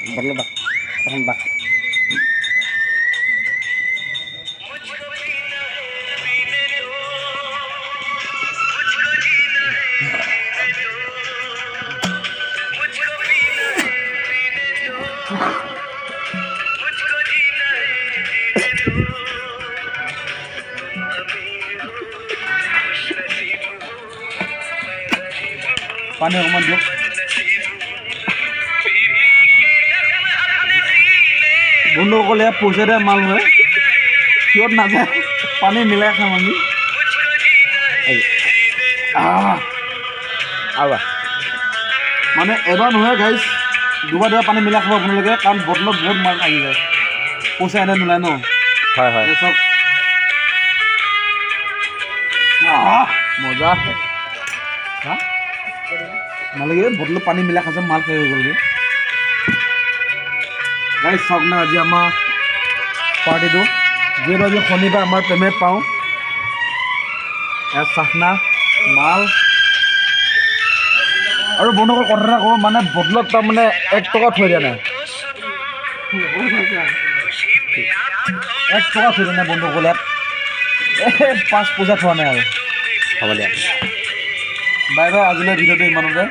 bottle বাক এখন বাক পানী অকণমান দিয়ক বন্ধুসকলে পইচা দিয়া মাল হয় কিয়ত নাযায় পানী মিলাই খাম আমি মানে এবাৰ নহয় গাইজ দুবাৰ পানী মিলাই খাব আপোনালোকে কাৰণ বটলত বহুত মাল থাকি যায় পইচা এনে নোলায় ন হয় হয় চব মজা হা নালাগে বটলত পানী মিলাই খাইছে মাল খাই হৈ গ'লগৈ গাইজ চাওক না আজি আমাৰ পাৰ্টিটো যিহেতু আজি শনিবাৰ আমাৰ পে'মেণ্ট পাওঁ ইয়াত চাখনা মাল আৰু বন্ধুসকল কথা এটা কওঁ মানে বটলত তাৰমানে 1 টকা থৈ দিয়া নাই 1 টকা থৈ দিয়া নাই বন্ধুসকল ইয়াত 5 পইচা থোৱা নাই আৰু হ'ব দিয়া বাই বাই আজিলৈ ভিডিঅ'টো ইমানতে